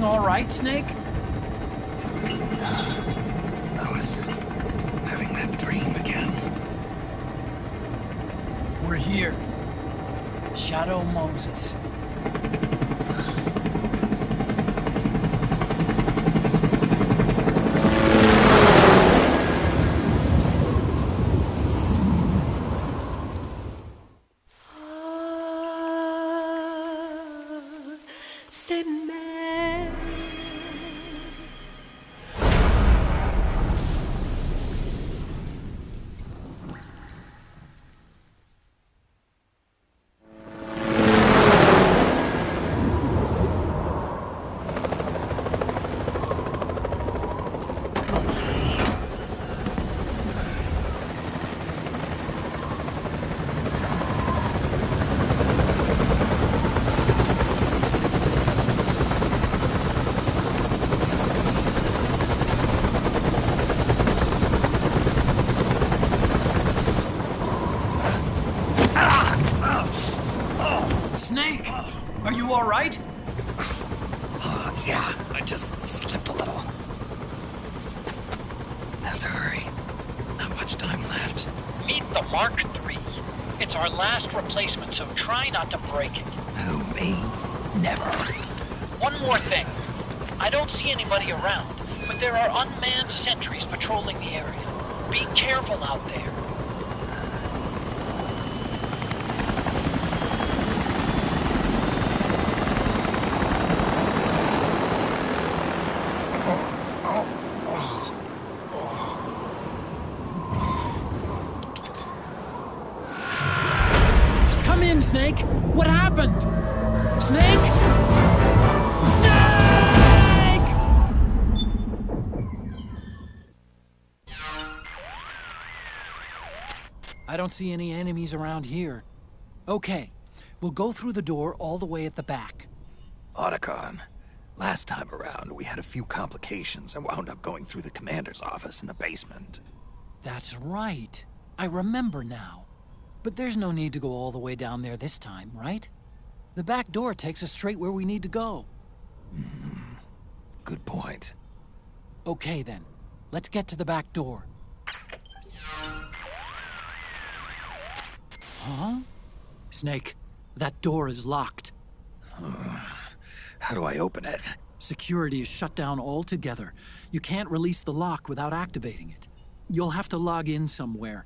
everything all right, Snake? I was having that dream again. We're here. Shadow Moses. C'est mère. Snake! Are you all right? Yeah, I just slipped a little. Have to hurry. Not much time left. Meet the Mark III. It's our last replacement, so try not to break it. Who, me? Never. One more thing. I don't see anybody around, but there are unmanned sentries patrolling the area. Be careful out there. Come in, Snake! What happened? Snake? Snake! I don't see any enemies around here. Okay, we'll go through the door all the way at the back. Otacon, last time around we had a few complications and wound up going through the commander's office in the basement. That's right. I remember now. But there's no need to go all the way down there this time, right? The back door takes us straight where we need to go. Good point. Okay then, let's get to the back door. Huh? Snake, that door is locked. How do I open it? Security is shut down altogether. You can't release the lock without activating it. You'll have to log in somewhere.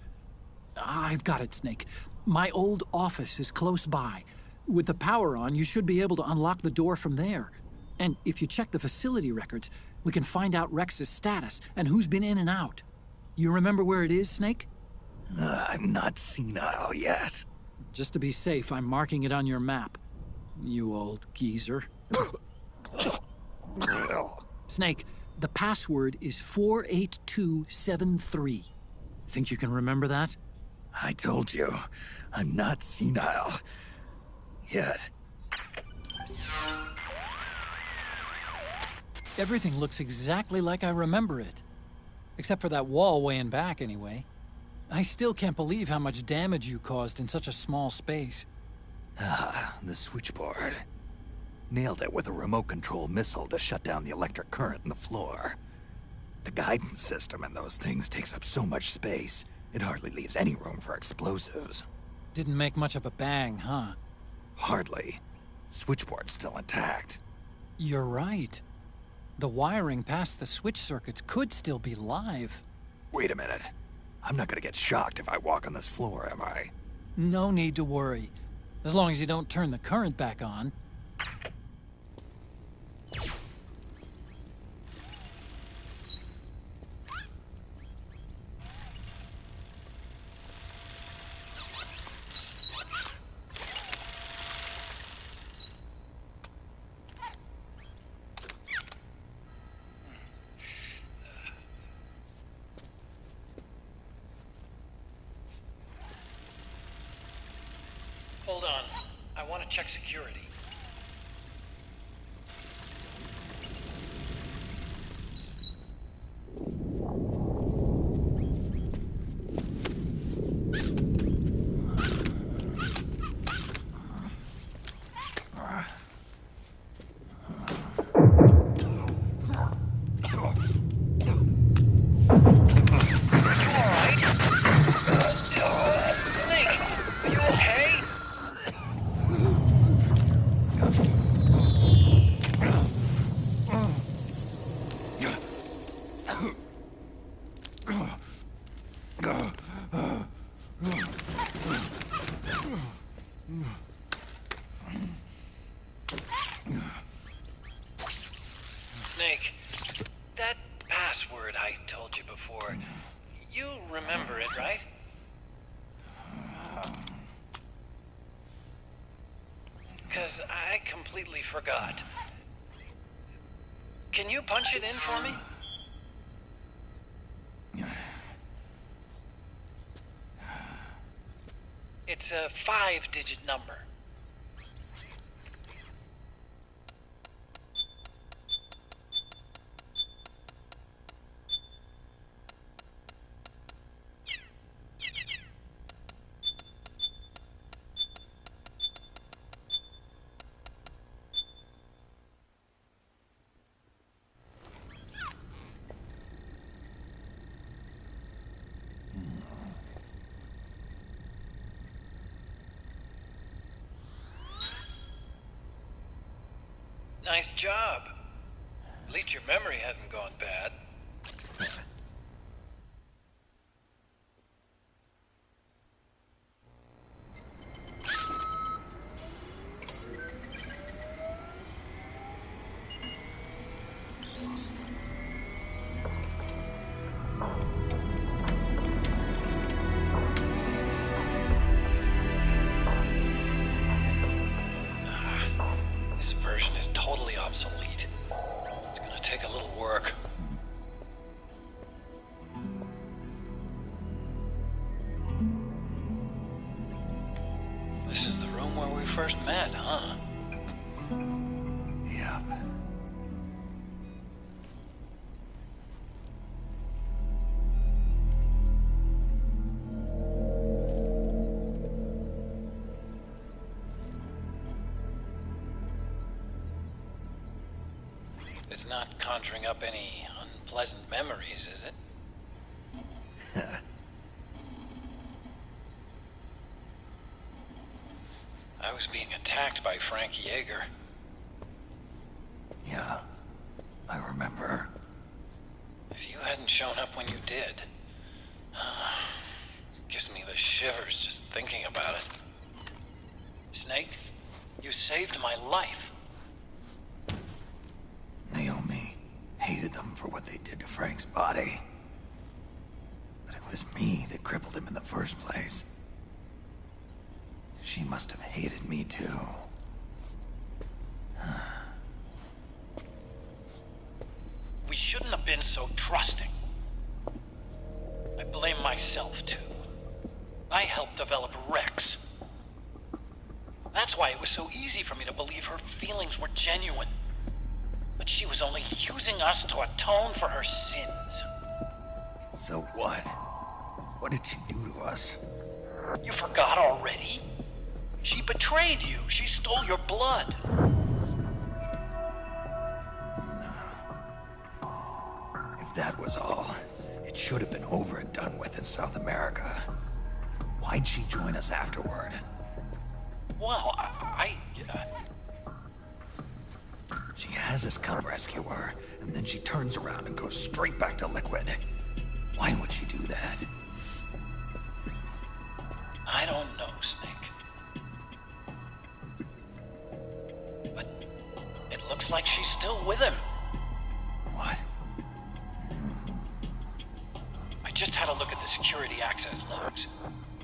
I've got it, Snake. My old office is close by. With the power on, you should be able to unlock the door from there. And if you check the facility records, we can find out Rex's status and who's been in and out. You remember where it is, Snake? I'm not senile yet. Just to be safe, I'm marking it on your map. You old geezer. Snake, the password is 48273. Think you can remember that? I told you, I'm not senile. Yet. Everything looks exactly like I remember it. Except for that wall way in back, anyway. I still can't believe how much damage you caused in such a small space. The switchboard. Nailed it with a remote control missile to shut down the electric current in the floor. The guidance system in those things takes up so much space, it hardly leaves any room for explosives. Didn't make much of a bang, huh? Hardly. Switchboard's still intact. You're right. The wiring past the switch circuits could still be live. Wait a minute. I'm not gonna get shocked if I walk on this floor, am I? No need to worry. As long as you don't turn the current back on. Hold on. I want to check security. completely forgot. Can you punch it in for me? It's a 5-digit number. Nice job. At least your memory hasn't gone bad. This version is totally obsolete. It's gonna take a little work. This is the room where we first met, huh? Yep. It's not conjuring up any unpleasant memories, is it? I was being attacked by Frank Yeager. Yeah, I remember. If you hadn't shown up when you did, gives me the shivers just thinking about it. Snake, you saved my life. Naomi hated them for what they did to Frank's body. But it was me that crippled him in the first place. She must have hated me too. We shouldn't have been so trusting. I blame myself, too. I helped develop Rex. That's why it was so easy for me to believe her feelings were genuine. But she was only using us to atone for her sins. So what? What did she do to us? You forgot already? She betrayed you. She stole your blood. If that was all, it should have been over and done with in South America. Why'd she join us afterward? Well, She has us come rescue her, and then she turns around and goes straight back to Liquid. Why would she do that? I don't know, Snake. But it looks like she's still with him. What? I just had a look at the security access logs.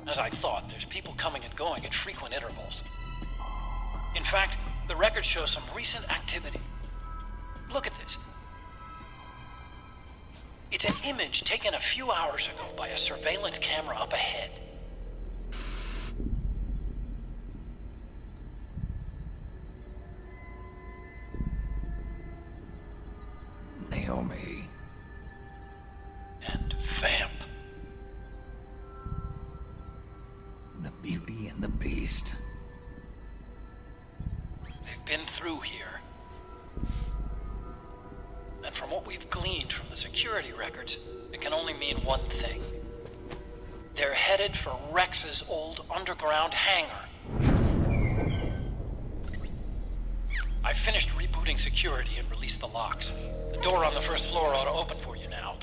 As I thought, there's people coming and going at frequent intervals. In fact, the record shows some recent activity. Look at this. It's an image taken a few hours ago by a surveillance camera up ahead. Naomi. And Vamp. The Beauty and the Beast. They've been through here. And from what we've gleaned from the security records, it can only mean one thing. They're headed for Rex's old underground hangar. I finished rebooting security and released the locks. The door on the first floor ought to open for you now.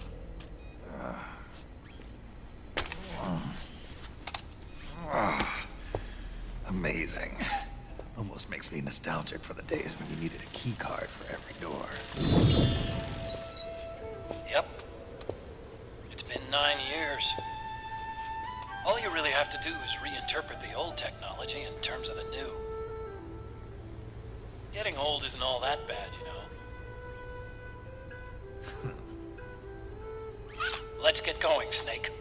Amazing. Almost makes me nostalgic for the days when you needed a key card for every door. Yep. It's been 9 years. All you really have to do is reinterpret the old technology in terms of the new. Getting old isn't all that bad, you know. Let's get going, Snake.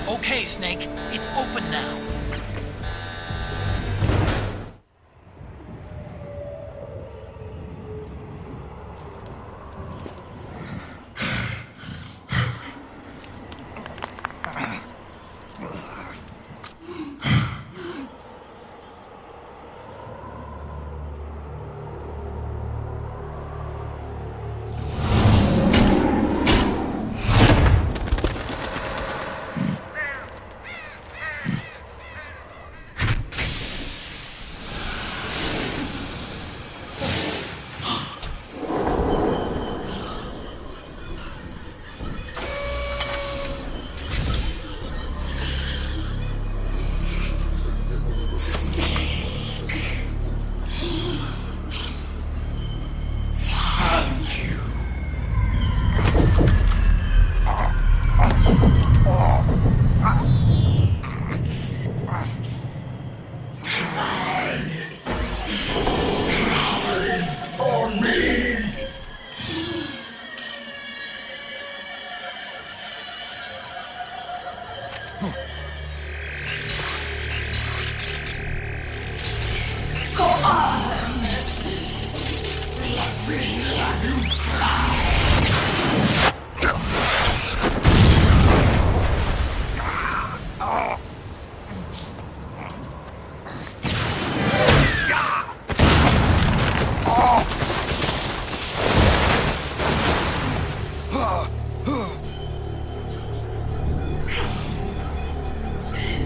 Okay, Snake, it's open now.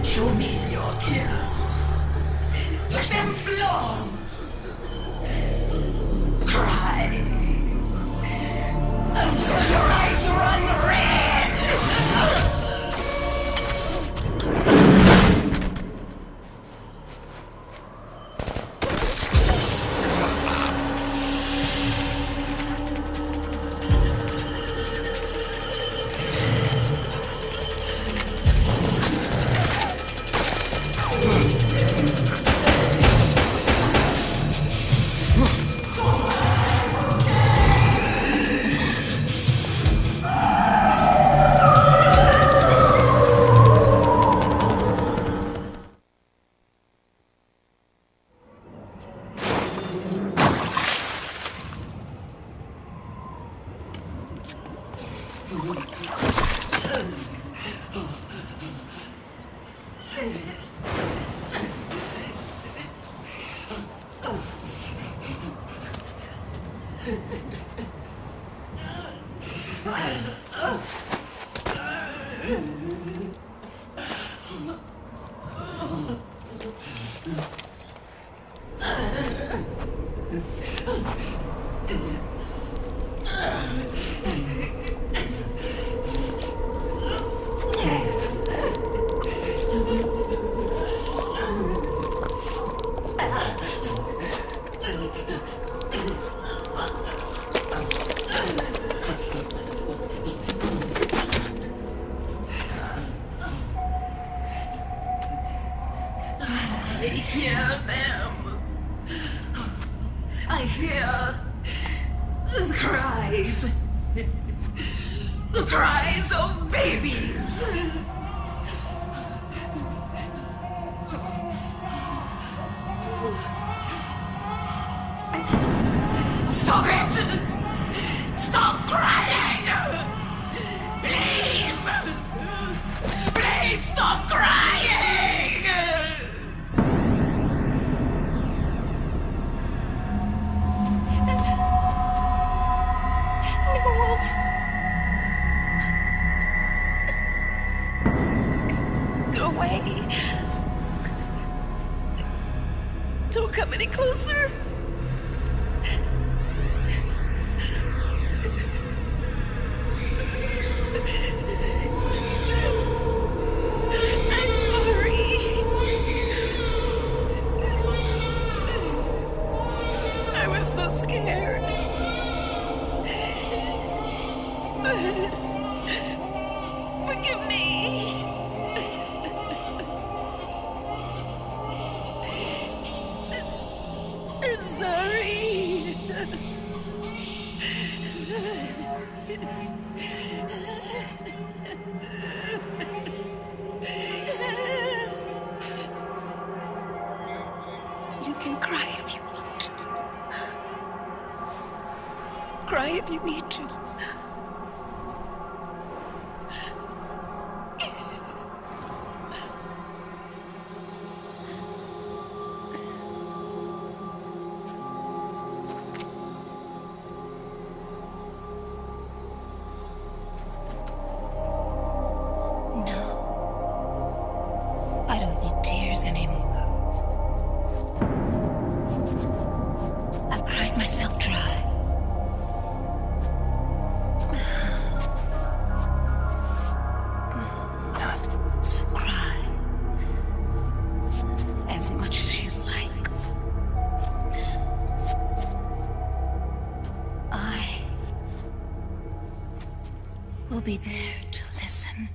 Show me your tears. Let them flow. Cry until your eyes run red. I hear them. I hear the cries. The cries of babies. Stop it! Stop crying! Please! Please stop crying! come any closer. I'm sorry. I was so scared. Forgive me. I'm sorry. You can cry if you want. Cry if you need to. No. I don't need tears anymore. I've cried myself dry. So cry. As much as you like. I will be there to listen.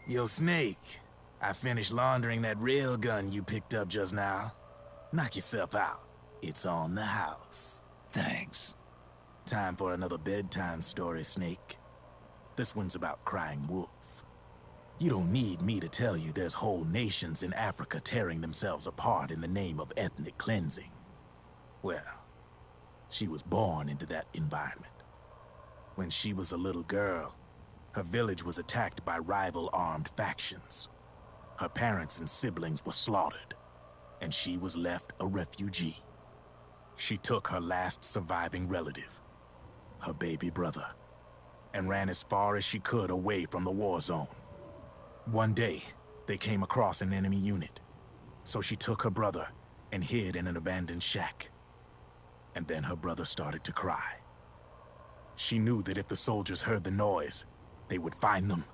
Yo, Snake, I finished laundering that railgun you picked up just now. Knock yourself out. It's on the house. Thanks. Time for another bedtime story, Snake. This one's about Crying Wolf. You don't need me to tell you there's whole nations in Africa tearing themselves apart in the name of ethnic cleansing. Well, she was born into that environment. When she was a little girl, her village was attacked by rival armed factions. Her parents and siblings were slaughtered, and she was left a refugee. She took her last surviving relative, her baby brother, and ran as far as she could away from the war zone. One day, they came across an enemy unit, so she took her brother and hid in an abandoned shack. And then her brother started to cry. She knew that if the soldiers heard the noise, they would find them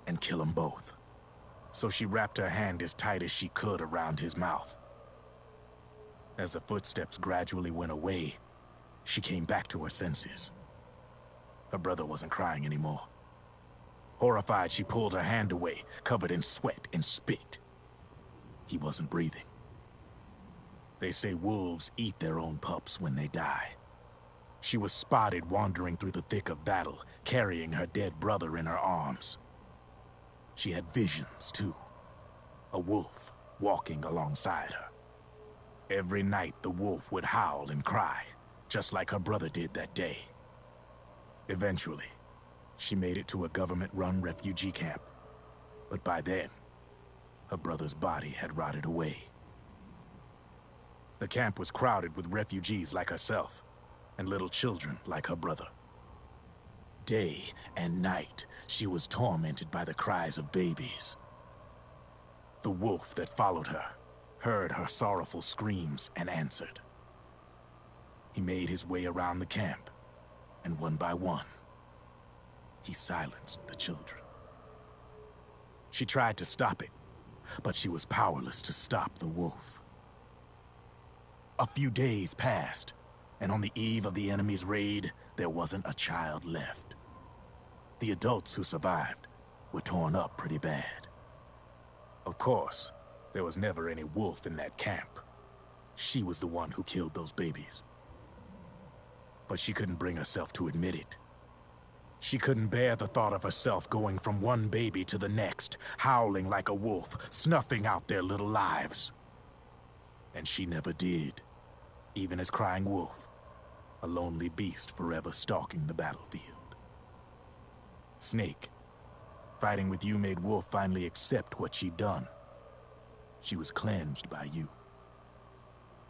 and kill them both. So she wrapped her hand as tight as she could around his mouth. As the footsteps gradually went away, she came back to her senses. Her brother wasn't crying anymore. Horrified, she pulled her hand away, covered in sweat and spit. He wasn't breathing. They say wolves eat their own pups when they die. She was spotted wandering through the thick of battle, carrying her dead brother in her arms. She had visions, too. A wolf walking alongside her. Every night, the wolf would howl and cry, just like her brother did that day. Eventually, she made it to a government-run refugee camp. But by then, her brother's body had rotted away. The camp was crowded with refugees like herself, and little children like her brother. Day and night, she was tormented by the cries of babies. The wolf that followed her heard her sorrowful screams and answered. He made his way around the camp, and one by one, he silenced the children. She tried to stop it, but she was powerless to stop the wolf. A few days passed, and on the eve of the enemy's raid, there wasn't a child left. The adults who survived were torn up pretty bad. Of course, there was never any wolf in that camp. She was the one who killed those babies. But she couldn't bring herself to admit it. She couldn't bear the thought of herself going from one baby to the next, howling like a wolf, snuffing out their little lives. And she never did, even as Crying Wolf, a lonely beast forever stalking the battlefield. Snake, fighting with you made Wolf finally accept what she'd done. She was cleansed by you.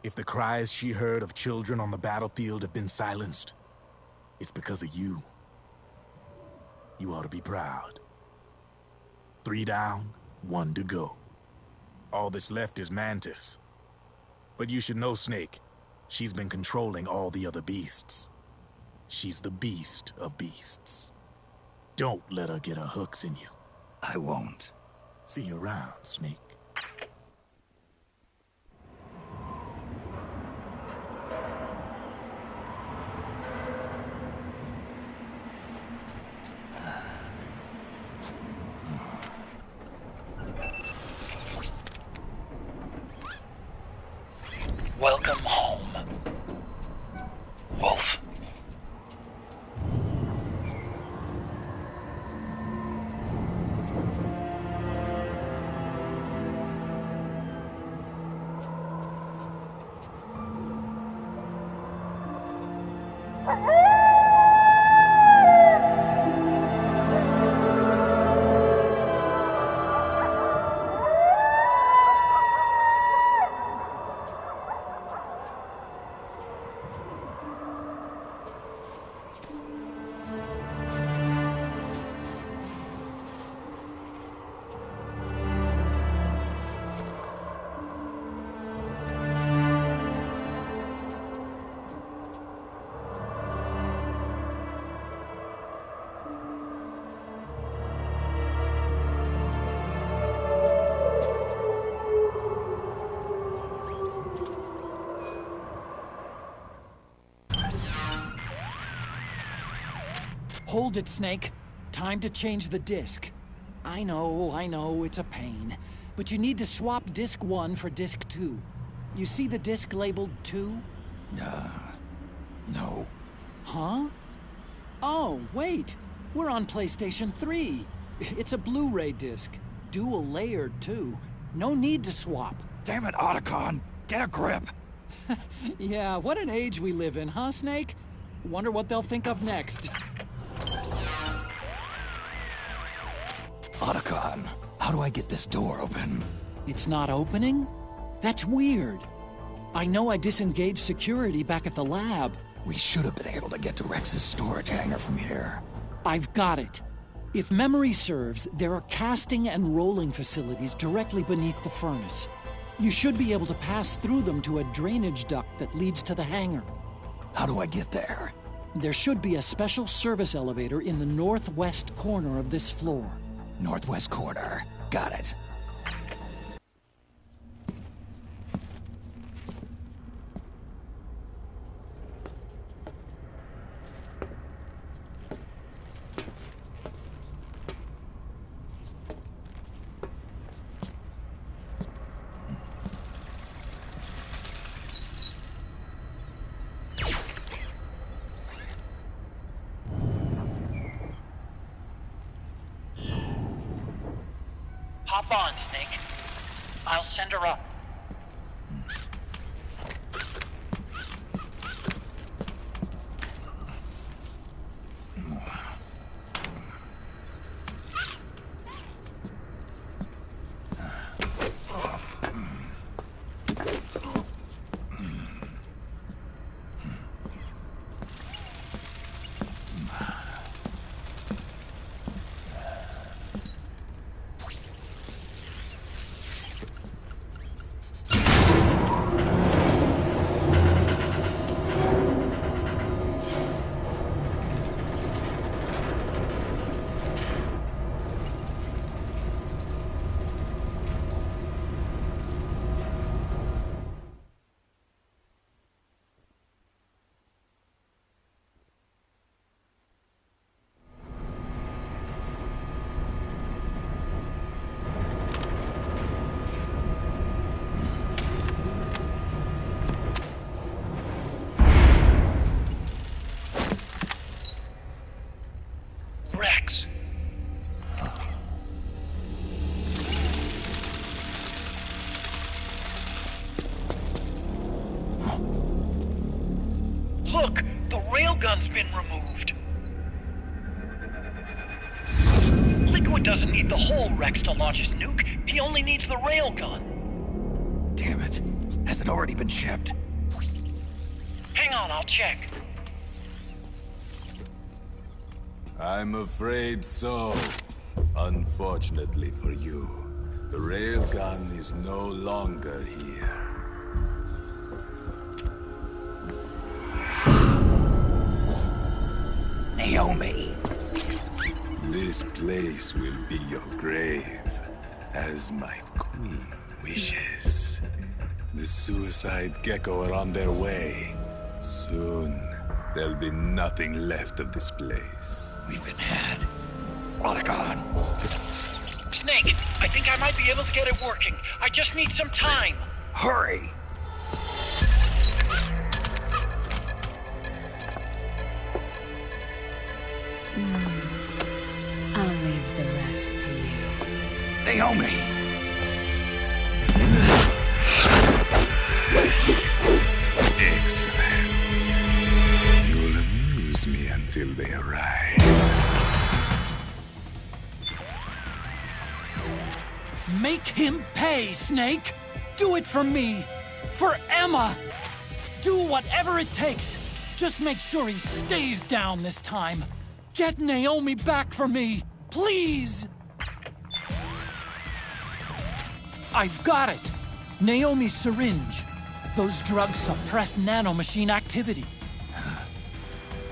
If the cries she heard of children on the battlefield have been silenced, it's because of you. You ought to be proud. 3 down, 1 to go. All that's left is Mantis. But you should know, Snake, she's been controlling all the other beasts. She's the beast of beasts. Don't let her get her hooks in you. I won't. See you around, Snake. Welcome home, Wolf. Hold it, Snake. Time to change the disc. I know, it's a pain. But you need to swap disc 1 for disc 2. You see the disc labeled 2? No. Huh? Oh, wait. We're on PlayStation 3. It's a Blu-ray disc. Dual layered, too. No need to swap. Damn it, Otacon! Get a grip! Yeah, what an age we live in, huh, Snake? Wonder what they'll think of next. Otacon, how do I get this door open? It's not opening? That's weird. I know I disengaged security back at the lab. We should have been able to get to Rex's storage hangar from here. I've got it. If memory serves, there are casting and rolling facilities directly beneath the furnace. You should be able to pass through them to a drainage duct that leads to the hangar. How do I get there? There should be a special service elevator in the northwest corner of this floor. Northwest corner. Got it. Hop on, Snake. I'll send her up. been removed. Liquid doesn't need the whole Rex to launch his nuke. He only needs the railgun. Damn it. Has it already been shipped? Hang on, I'll check. I'm afraid so. Unfortunately for you, the railgun is no longer here. Naomi. This place will be your grave, as my queen wishes. The suicide gecko are on their way. Soon, there'll be nothing left of this place. We've been had. Otacon. Snake, I think I might be able to get it working. I just need some time. Hurry! I'll leave the rest to you. Naomi! Excellent. You'll amuse me until they arrive. Make him pay, Snake! Do it for me! For Emma! Do whatever it takes! Just make sure he stays down this time! Get Naomi back for me! Please! I've got it! Naomi's syringe. Those drugs suppress nanomachine activity.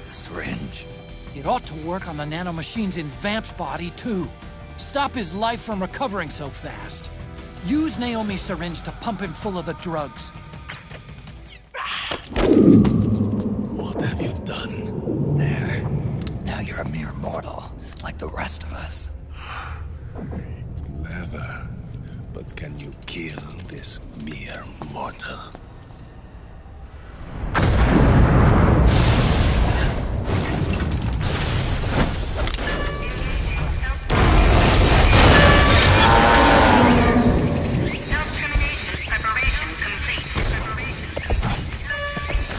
The syringe. It ought to work on the nanomachines in Vamp's body, too. Stop his life from recovering so fast. Use Naomi's syringe to pump him full of the drugs. What have you done? There. Now you're a mere mortal, like the rest of us. Clever. But can you kill this mere mortal?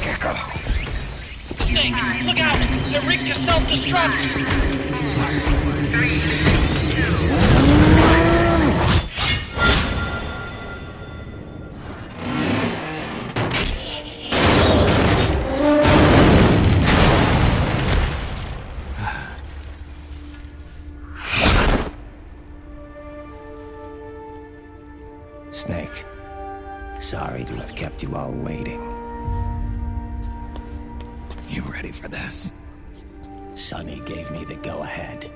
Gecko. Snake, look out! They're rigged to self-destruct! Snake, sorry to have kept you all waiting. You ready for this? Sonny gave me the go-ahead.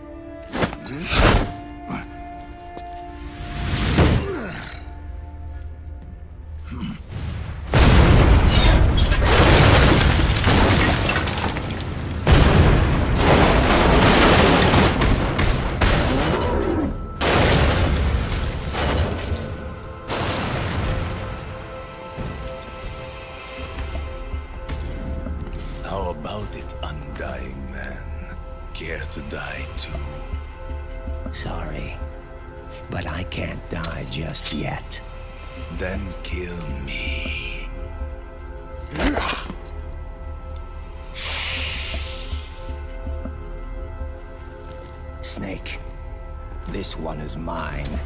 How about it, undying man? Care to die too? Sorry, but I can't die just yet. Then kill me. Snake, this one is mine.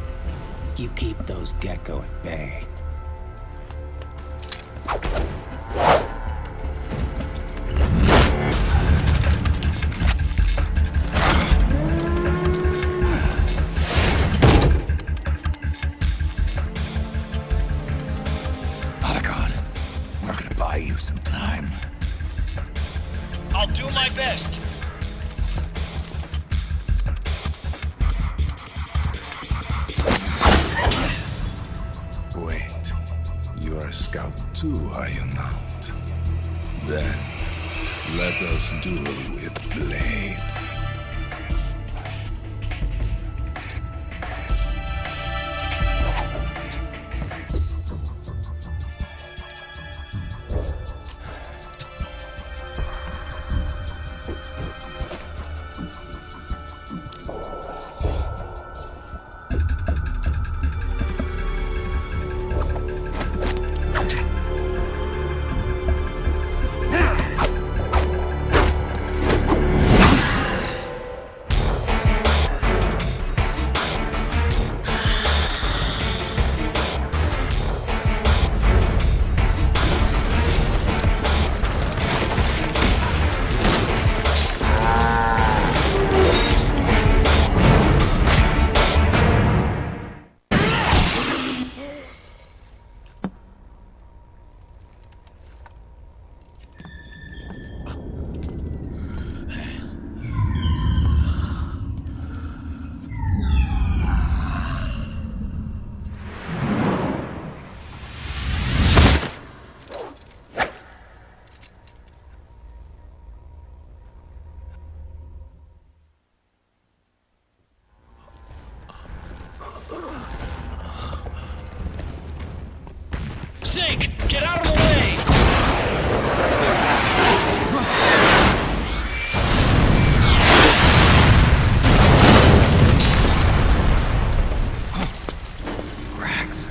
You keep those gecko at bay. Otacon, we're gonna buy you some time. I'll do my best. Wait, you're a scout too, are you not? Then, let us duel with blades. Snake, get out of the way! Rex.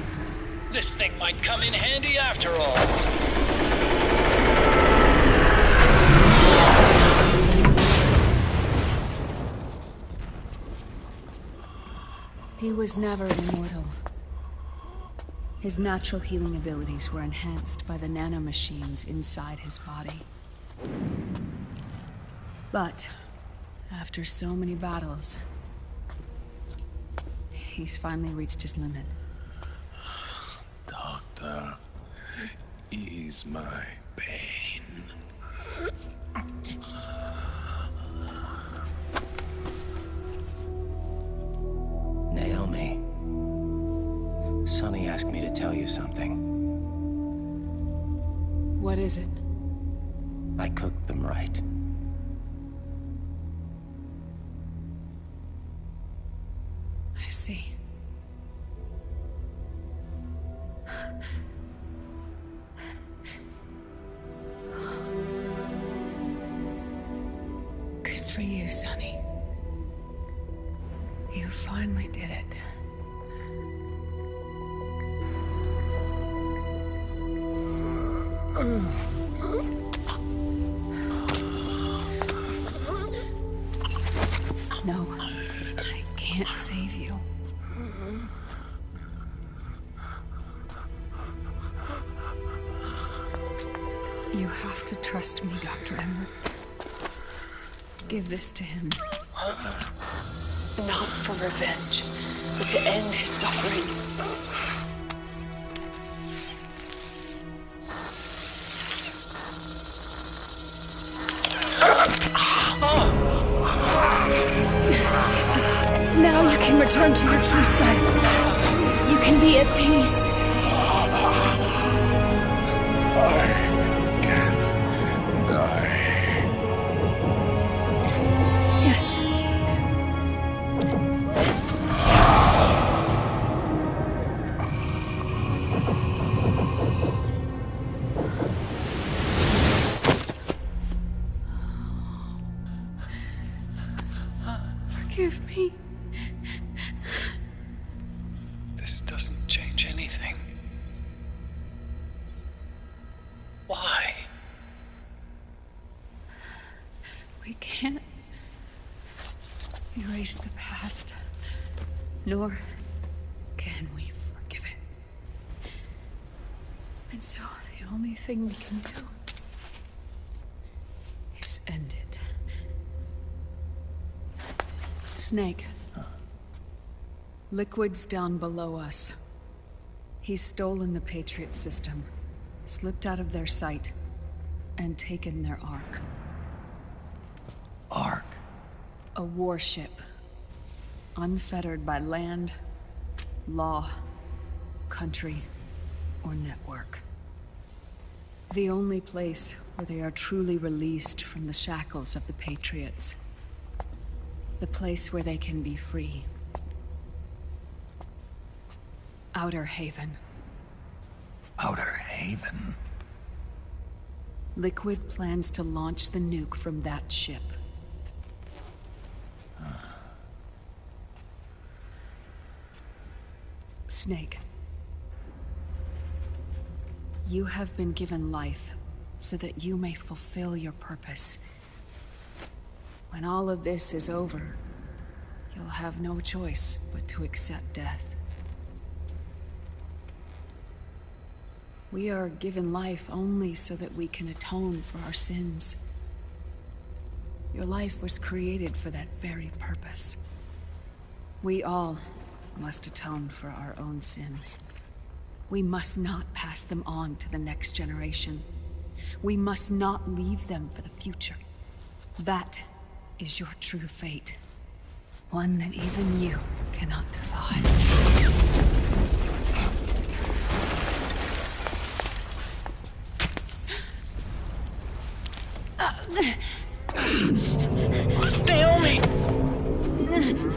This thing might come in handy after all. He was never immortal. His natural healing abilities were enhanced by the nanomachines inside his body. But, after so many battles, he's finally reached his limit. Doctor, ease my pain. Naomi. Sonny asked me to tell you something. What is it? I cooked them right. I see. Good for you, Sonny. You finally did it. No, I can't save you. You have to trust me, Dr. Emmer. Give this to him. Not for revenge, but to end his suffering. Now you can return to your true self. You can be at peace. I can die. Yes. Forgive me. This doesn't change anything. Why? We can't erase the past, nor can we forgive it. And so the only thing we can do is end it. Snake. Liquid's down below us. He's stolen the Patriot system, slipped out of their sight, and taken their Ark. Ark. A warship. Unfettered by land, law, country, or network. The only place where they are truly released from the shackles of the Patriots. The place where they can be free. Outer Haven. Outer Haven. Liquid plans to launch the nuke from that ship. Snake. You have been given life so that you may fulfill your purpose. When all of this is over, you'll have no choice but to accept death. We are given life only so that we can atone for our sins. Your life was created for that very purpose. We all must atone for our own sins. We must not pass them on to the next generation. We must not leave them for the future. That is your true fate. One that even you cannot defy. Naomi!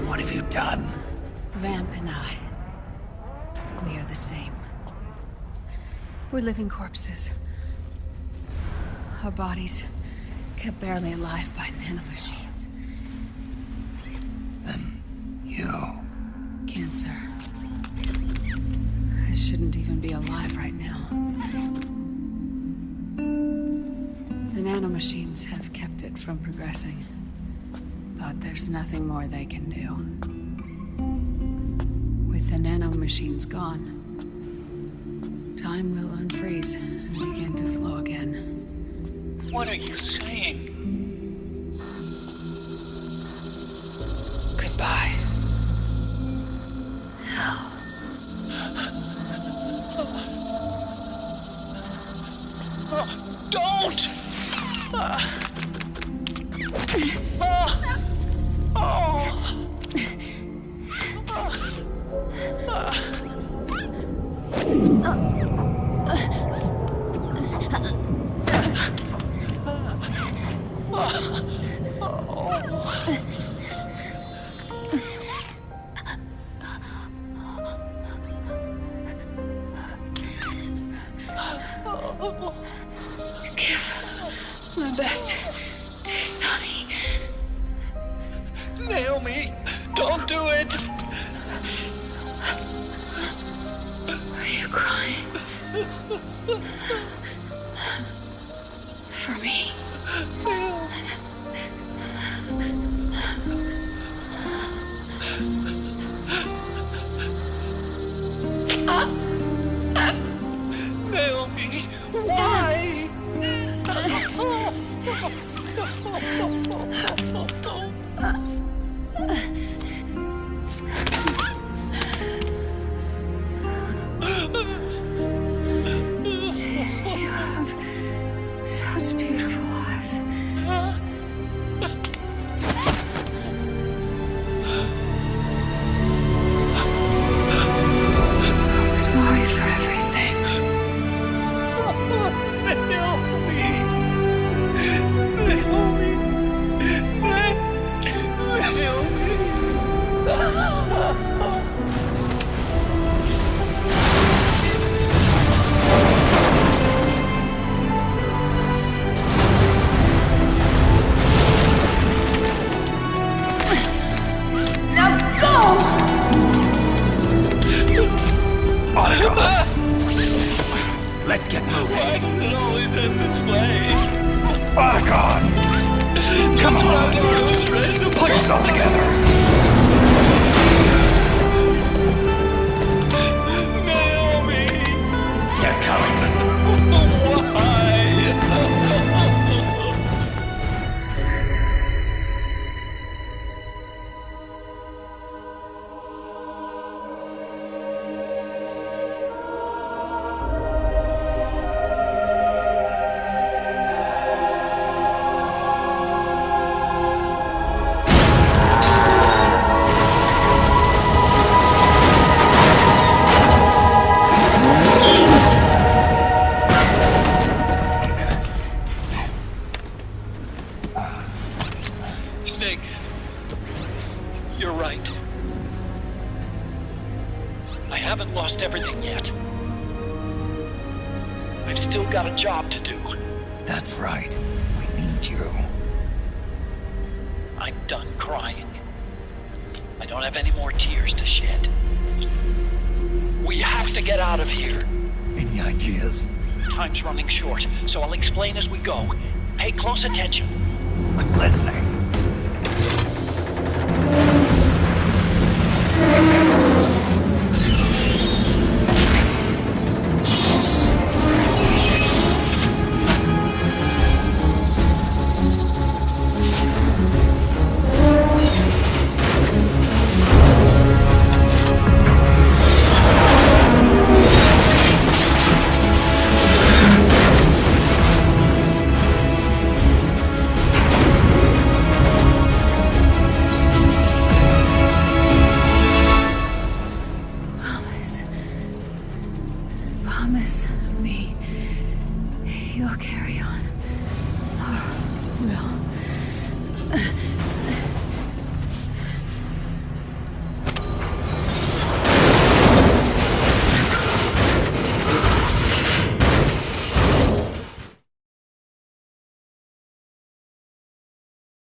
What have you done? Vamp and I, we are the same. We're living corpses. Our bodies kept barely alive by nanomachines. Then you... Cancer. I shouldn't even be alive right now. The nanomachines have kept it from progressing. But there's nothing more they can do. With the nanomachines gone, time will unfreeze and begin to flow again. What are you saying? Goodbye. Hell. Don't! Give my best to Sonny. Naomi, don't do it! Are you crying? For me? Naomi, why? You have such beautiful eyes. I'm sorry for everything. Let's get moving. Why does it always end this way? Otacon! Come on! Pull yourself together! Naomi! Get coming! Why? Snake, you're right. I haven't lost everything yet. I've still got a job to do. That's right. We need you. I'm done crying. I don't have any more tears to shed. We have to get out of here. Any ideas? Time's running short, so I'll explain as we go. Pay close attention. I'm listening.